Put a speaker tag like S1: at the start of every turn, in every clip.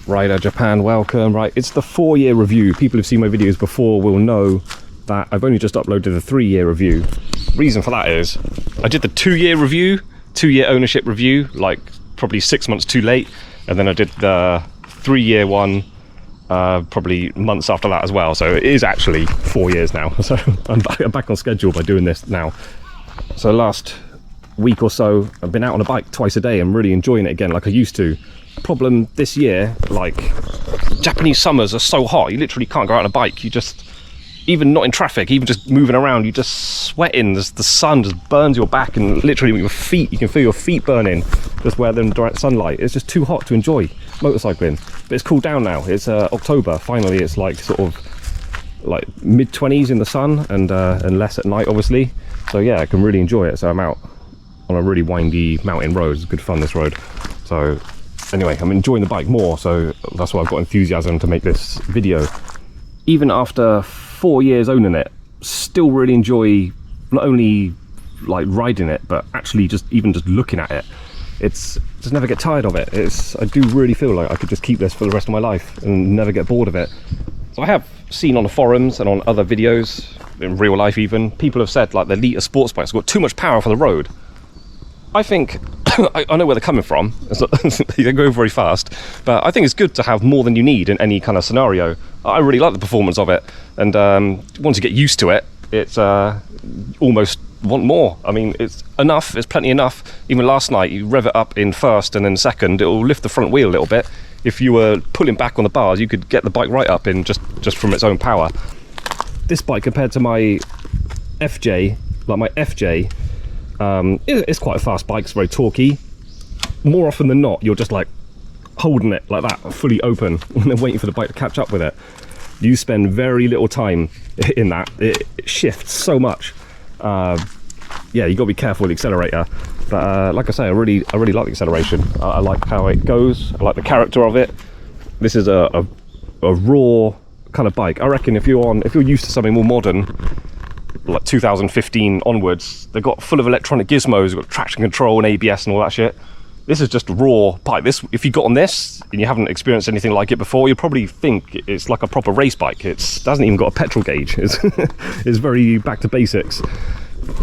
S1: Rider Japan, welcome. Right, it's the 4-year review. People who've seen my videos before will know that I've only just uploaded the 3-year review. Reason for that is I did the 2-year review, 2-year ownership review, like probably 6 months too late, and then I did the 3-year one probably months after that as well. So it is actually 4 years now. So I'm back on schedule by doing this now. So last week or so I've been out on a bike twice a day and really enjoying it again like I used to. Problem this year, like, Japanese summers are so hot you literally can't go out on a bike. You just, even not in traffic, even just moving around, you're just sweating. The sun just burns your back, and literally with your feet, you can feel your feet burning just where they're in direct sunlight. It's just too hot to enjoy motorcycling. But it's cooled down now. It's October, finally. It's like sort of like mid-20s in the sun, and less at night obviously. So yeah, I can really enjoy it. So I'm out on a really windy mountain road. It's good fun, this road. So anyway, I'm enjoying the bike more, so that's why I've got enthusiasm to make this video. Even after 4 years owning it, still really enjoy not only like riding it, but actually just looking at it. It's just never get tired of it. I do really feel like I could just keep this for the rest of my life and never get bored of it. So I have seen on the forums and on other videos, in real life even, people have said like the Lita sports bike's got too much power for the road. I think, I know where they're coming from, they go very fast, but I think it's good to have more than you need in any kind of scenario. I really like the performance of it, and once you get used to it, it's almost want more. I mean, it's enough, it's plenty enough. Even last night, you rev it up in first and then second, it'll lift the front wheel a little bit. If you were pulling back on the bars, you could get the bike right up in just from its own power. This bike compared to my FJ, like my FJ, it's quite a fast bike, it's very torquey. More often than not, you're just like holding it like that, fully open, and then waiting for the bike to catch up with it. You spend very little time in that. It shifts so much. Yeah, you got to be careful with the accelerator. But like I say, I really like the acceleration. I like how it goes. I like the character of it. This is a raw kind of bike. I reckon if you're used to something more modern, like 2015 onwards, they've got full of electronic gizmos, got traction control and ABS and all that shit. This is just a raw bike. This, if you got on this and you haven't experienced anything like it before, you'll probably think it's like a proper race bike. It hasn't even got a petrol gauge. It's very back to basics.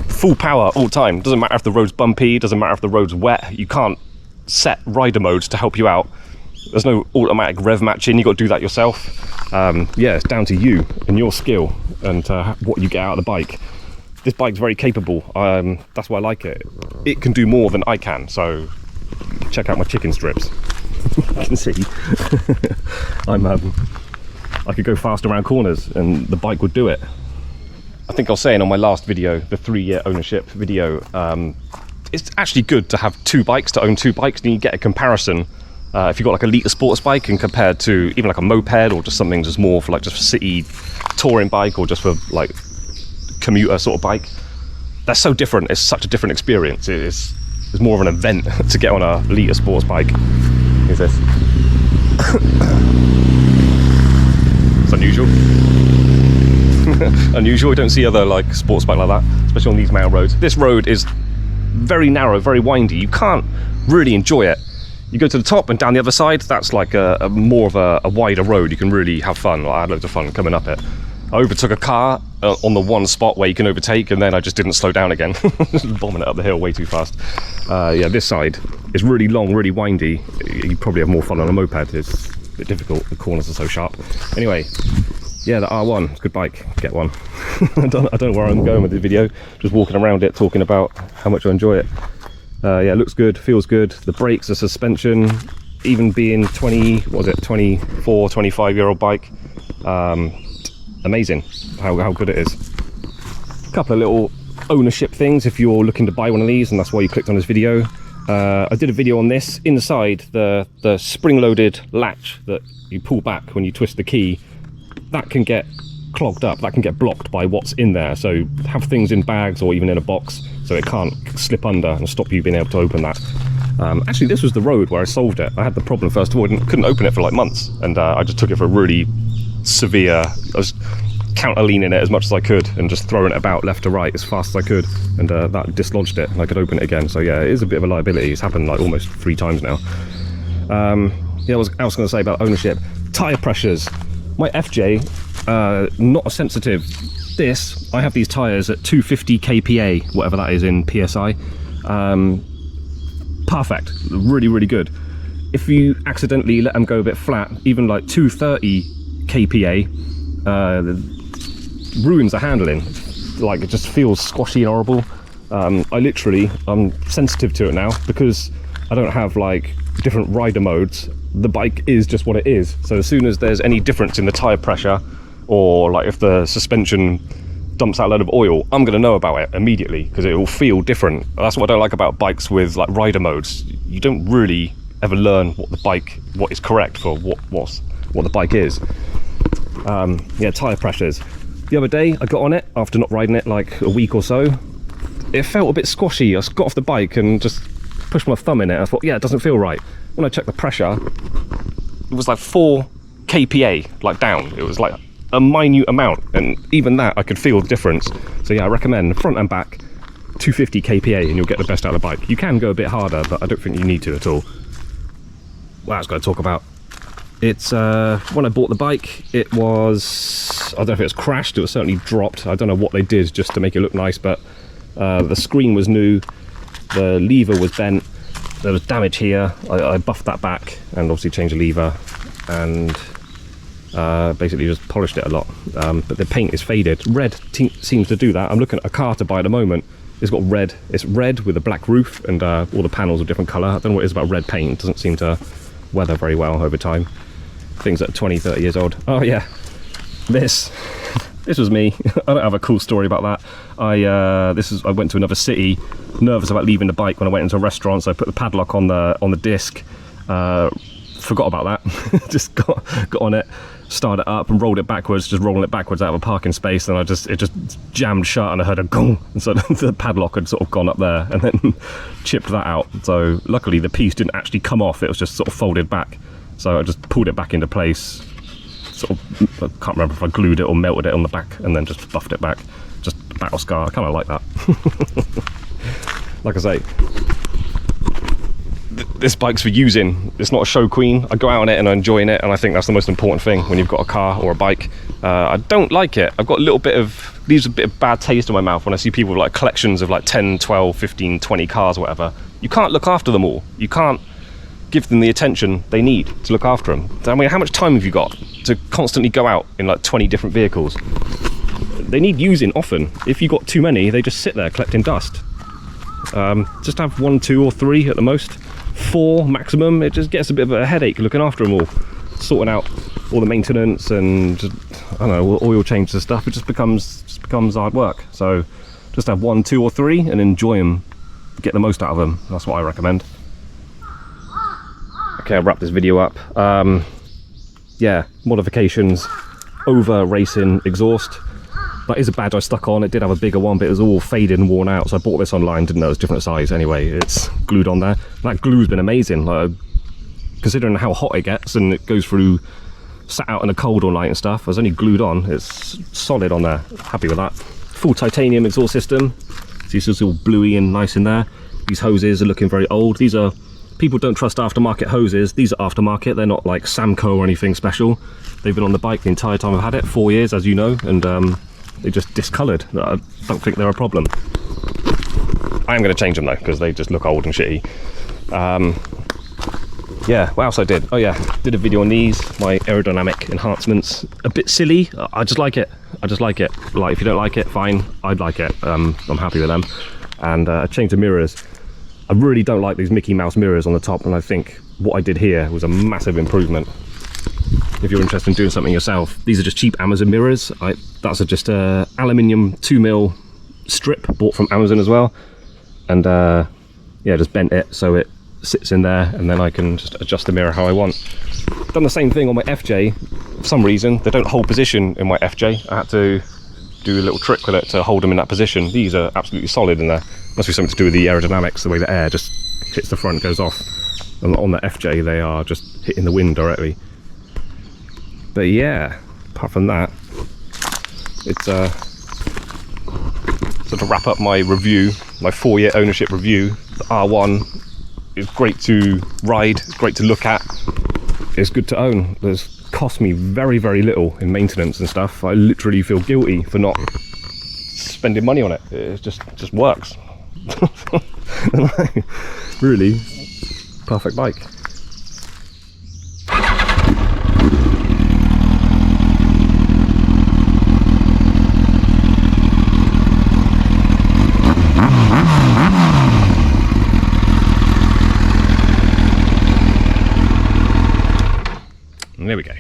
S1: Full power all the time. Doesn't matter if the road's bumpy, doesn't matter if the road's wet. You can't set rider modes to help you out. There's no automatic rev matching, you got to do that yourself. Yeah, it's down to you and your skill and what you get out of the bike. This bike's very capable. That's why I like it. It can do more than I can, so check out my chicken strips. You can see I could go fast around corners and the bike would do it. I think I was saying on my last video, the 3-year ownership video, it's actually good to have two bikes, to own two bikes, and you get a comparison. If you've got like a Lita sports bike and compared to even like a moped or just something just more for like just for city touring bike or just for like commuter sort of bike, that's so different. It's such a different experience. It's more of an event to get on a Lita sports bike. Is this? It's unusual. Unusual. You don't see other like sports bike like that, especially on these mountain roads. This road is very narrow, very windy. You can't really enjoy it. You go to the top and down the other side, that's like a more of a wider road. You can really have fun. I had loads of fun coming up it. I overtook a car on the one spot where you can overtake, and then I just didn't slow down again. Just bombing it up the hill way too fast. Yeah, this side is really long, really windy. You probably have more fun on a moped. It's a bit difficult. The corners are so sharp. Anyway, yeah, the R1, it's a good bike. Get one. I don't know where I'm going with the video. Just walking around it, talking about how much I enjoy it. Yeah, it looks good, feels good. The brakes, the suspension, even being 24, 25-year-old bike, amazing how good it is. A couple of little ownership things if you're looking to buy one of these, and that's why you clicked on this video. I did a video on this. Inside, the spring-loaded latch that you pull back when you twist the key, that can get clogged up, that can get blocked by what's in there. So have things in bags or even in a box so it can't slip under and stop you being able to open that. Actually, this was the road where I solved it. I had the problem first of all, I couldn't open it for like months, and I just took it for a really severe, I was counter leaning it as much as I could and just throwing it about left to right as fast as I could, and that dislodged it and I could open it again. So yeah, it is a bit of a liability. It's happened like almost 3 times now. Yeah, I was going to say about ownership. Tyre pressures. My FJ, not sensitive. This, I have these tyres at 250 kPa, whatever that is in PSI. Perfect, really, really good. If you accidentally let them go a bit flat, even like 230 kPa, ruins the handling. Like, it just feels squashy and horrible. I'm sensitive to it now because I don't have like different rider modes. The bike is just what it is. So as soon as there's any difference in the tire pressure, or like if the suspension dumps out a load of oil, I'm gonna know about it immediately because it will feel different. That's what I don't like about bikes with like rider modes. You don't really ever learn what is correct for what the bike is. Yeah, tire pressures. The other day I got on it after not riding it like a week or so. It felt a bit squashy. I got off the bike and just pushed my thumb in it. I thought, yeah, it doesn't feel right. When I checked the pressure, it was like 4 kPa, like down. It was like a minute amount, and even that I could feel the difference. So yeah, I recommend front and back 250 kPa and you'll get the best out of the bike. You can go a bit harder, but I don't think you need to at all. What else got to talk about? It's when I bought the bike, it was, I don't know if it was crashed, it was certainly dropped. I don't know what they did just to make it look nice, but the screen was new, the lever was bent, there was damage here. I buffed that back and obviously changed the lever and basically just polished it a lot. But the paint is faded. Red seems to do that. I'm looking at a car to buy at the moment. It's got red. It's red with a black roof and all the panels are different colour. I don't know what it is about red paint. It doesn't seem to weather very well over time. Things that are 20, 30 years old. Oh yeah, this was me. I don't have a cool story about that. I went to another city, nervous about leaving the bike when I went into a restaurant, so I put the padlock on the disc. Forgot about that. Just got on it, started it up and rolled it backwards, just rolling it backwards out of a parking space, and it just jammed shut and I heard a gong, and so the padlock had sort of gone up there and then chipped that out. So luckily the piece didn't actually come off, it was just sort of folded back. So I just pulled it back into place, sort of, I can't remember if I glued it or melted it on the back and then just buffed it back. Just a battle scar, I kind of like that. Like I say, this bike's for using. It's not a show queen. I go out on it and I'm enjoying it, and I think that's the most important thing when you've got a car or a bike. I don't like it. I've got a little bit of, leaves a bit of bad taste in my mouth when I see people with like collections of like 10, 12, 15, 20 cars or whatever. You can't look after them all. You can't give them the attention they need to look after them. I mean, how much time have you got to constantly go out in like 20 different vehicles? They need using often. If you've got too many, they just sit there collecting dust. Just have 1, 2 or 3 at the most. 4 maximum. It just gets a bit of a headache looking after them all, sorting out all the maintenance and just, I don't know, oil changes and stuff. It just becomes hard work. So just have 1, 2 or 3 and enjoy them, get the most out of them. That's what I recommend. Okay, I'll wrap this video up. Yeah, modifications, over racing exhaust. That is a badge I stuck on. It did have a bigger one, but it was all faded and worn out, so I bought this online, didn't know it was different size. Anyway, it's glued on there. That glue's been amazing, like, considering how hot it gets and it goes through, sat out in the cold all night and stuff. I was only glued on. It's solid on there. Happy with that. Full titanium exhaust system. See, it's all bluey and nice in there. These hoses are looking very old. These are, people don't trust aftermarket hoses. These are aftermarket. They're not like Samco or anything special. They've been on the bike the entire time I've had it, 4 years, as you know, and they just discoloured. I don't think they're a problem. I am going to change them though, because they just look old and shitty. Yeah, what else I did? Oh yeah, did a video on these, my aerodynamic enhancements. A bit silly, I just like it. I just like it. Like, if you don't like it, fine, I'd like it. I'm happy with them. And I changed the mirrors. I really don't like these Mickey Mouse mirrors on the top, and I think what I did here was a massive improvement. If you're interested in doing something yourself, these are just cheap Amazon mirrors. That's just a aluminium 2mm strip bought from Amazon as well, and yeah, just bent it so it sits in there, and then I can just adjust the mirror how I want. Done the same thing on my FJ. For some reason they don't hold position in my FJ. I had to do a little trick with it to hold them in that position. These are absolutely solid in there. Must be something to do with the aerodynamics, the way the air just hits the front, goes off. And on the FJ they are just hitting the wind directly. But yeah, apart from that, it's so to wrap up my review, my 4-year ownership review, the R1 is great to ride, it's great to look at. it's good to own. There's cost me very, very little in maintenance and stuff. I literally feel guilty for not spending money on it. It just works. Really perfect bike. And there we go.